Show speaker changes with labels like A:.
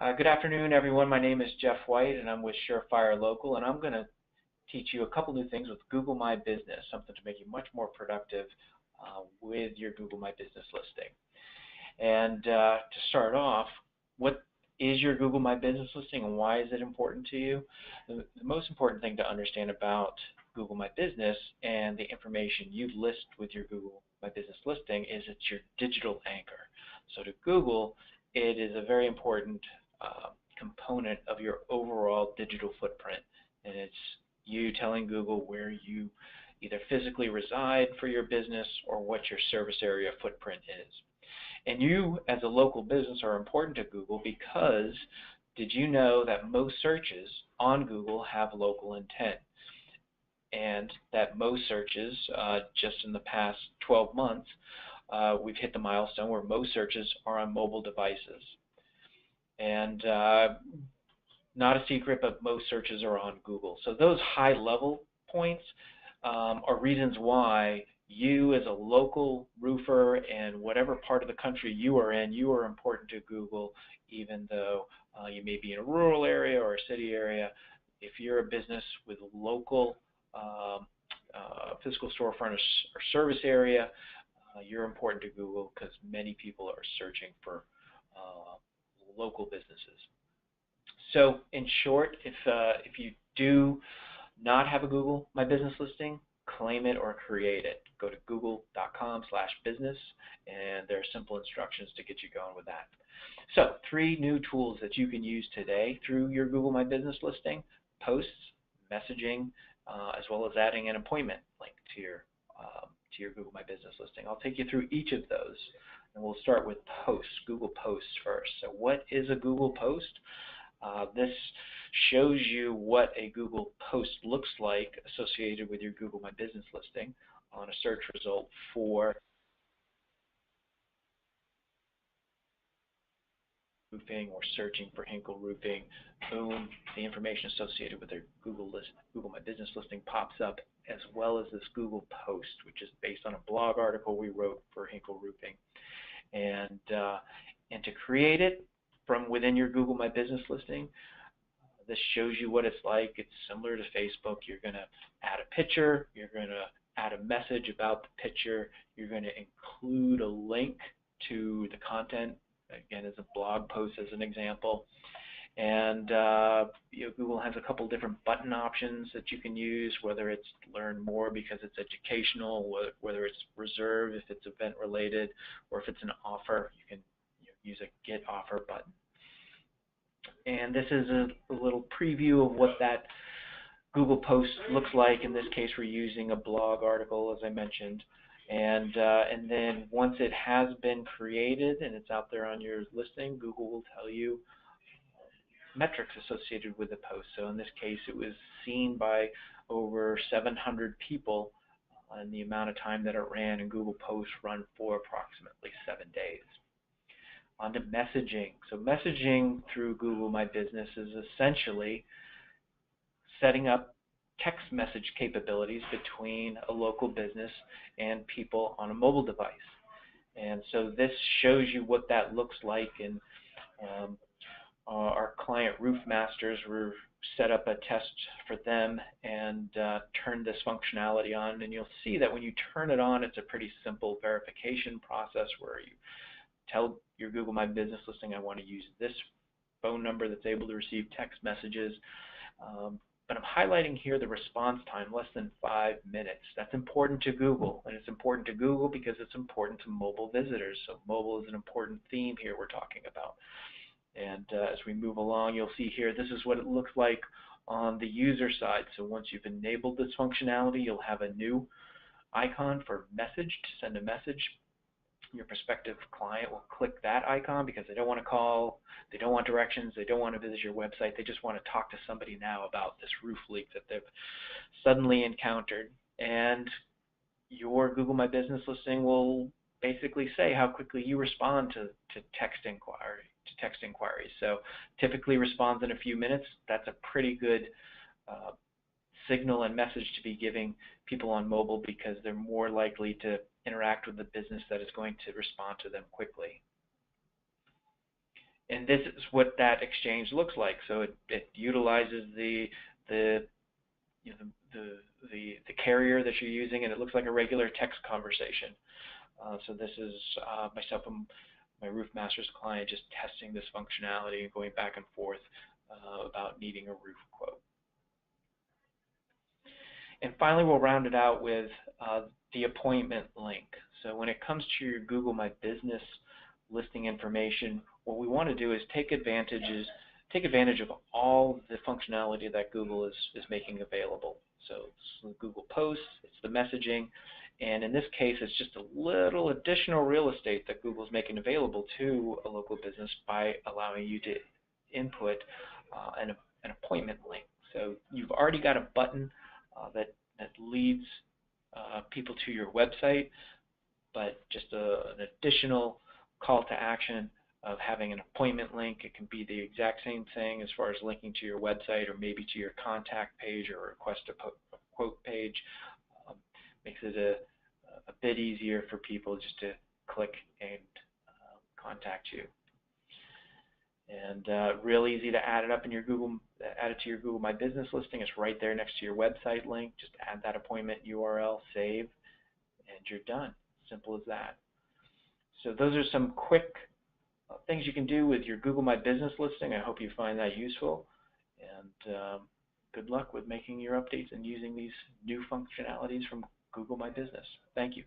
A: Good afternoon, everyone. My name is Jeff White, and I'm with Surefire Local, and I'm going to teach you a couple new things with Google My Business, something to make you much more productive with your Google My Business listing. And to start off, what is your Google My Business listing, and why is it important to you? The most important thing to understand about Google My Business and the information you list with your Google My Business listing is it's your digital anchor. So to Google, it is a very important component of your overall digital footprint, and it's you telling Google where you either physically reside for your business or what your service area footprint is. And you as a local business are important to Google because did you know that most searches on Google have local intent? And that most searches, just in the past 12 months, we've hit the milestone where most searches are on mobile devices. And not a secret, but most searches are on Google. So those high-level points are reasons why you as a local roofer in whatever part of the country you are in, you are important to Google, even though you may be in a rural area or a city area. If you're a business with local physical storefront or service area, you're important to Google because many people are searching for local businesses. So in short, if you do not have a Google My Business listing, claim it or create it. Go to google.com/business, and there are simple instructions to get you going with that. So 3 new tools that you can use today through your Google My Business listing: posts, messaging, as well as adding an appointment link to your Google My Business listing. I'll take you through each of those, and we'll start with posts, Google Posts first. So what is a Google Post? This shows you what a Google Post looks like associated with your Google My Business listing on a search result for roofing or searching for Hinkle Roofing. Boom, the information associated with their Google My Business listing pops up, as well as this Google Post, which is based on a blog article we wrote for Hinkle Roofing. And to create it from within your Google My Business listing, this shows you what it's like. It's similar to Facebook. You're going to add a picture. You're going to add a message about the picture. You're going to include a link to the content, again, as a blog post as an example. And Google has a couple different button options that you can use, whether it's learn more because it's educational, whether it's reserve if it's event related, or if it's an offer, you can use a get offer button. And this is a little preview of what that Google Post looks like. In this case, we're using a blog article, as I mentioned. And then once it has been created and it's out there on your listing, Google will tell you metrics associated with the post. So in this case, it was seen by over 700 people in the amount of time that it ran, and Google Posts run for approximately 7 days. On to messaging. So messaging through Google My Business is essentially setting up text message capabilities between a local business and people on a mobile device. And so this shows you what that looks like. And our client Roof Masters were set up a test for them and turned this functionality on. And you'll see that when you turn it on, it's a pretty simple verification process where you tell your Google My Business listing, I want to use this phone number that's able to receive text messages. But I'm highlighting here the response time, less than 5 minutes. That's important to Google, and it's important to Google because it's important to mobile visitors. So mobile is an important theme here we're talking about. And as we move along, you'll see here, this is what it looks like on the user side. So once you've enabled this functionality, you'll have a new icon for message, to send a message. Your prospective client will click that icon because they don't want to call, they don't want directions, they don't want to visit your website, they just want to talk to somebody now about this roof leak that they've suddenly encountered. And your Google My Business listing will basically say how quickly you respond to text inquiries. So typically responds in a few minutes. That's a pretty good signal and message to be giving people on mobile because they're more likely to interact with the business that is going to respond to them quickly. And this is what that exchange looks like. So it utilizes the you know, the carrier that you're using, and it looks like a regular text conversation. So this is myself and my Roof Masters client just testing this functionality and going back and forth about needing a roof quote. And finally, we'll round it out with the appointment link. So when it comes to your Google My Business listing information, what we want to do is take advantage of all the functionality that Google is making available. So it's the Google Posts, it's the messaging, and in this case, it's just a little additional real estate that Google's making available to a local business by allowing you to input an appointment link. So you've already got a button that leads people to your website, but just an additional call to action of having an appointment link. It can be the exact same thing as far as linking to your website or maybe to your contact page or request a quote page. Makes it a bit easier for people just to click and contact you. And real easy to add it up in your add it to your Google My Business listing. It's right there next to your website link. Just add that appointment URL, save, and you're done. Simple as that. So those are some quick things you can do with your Google My Business listing. I hope you find that useful, and good luck with making your updates and using these new functionalities from Google My Business. Thank you.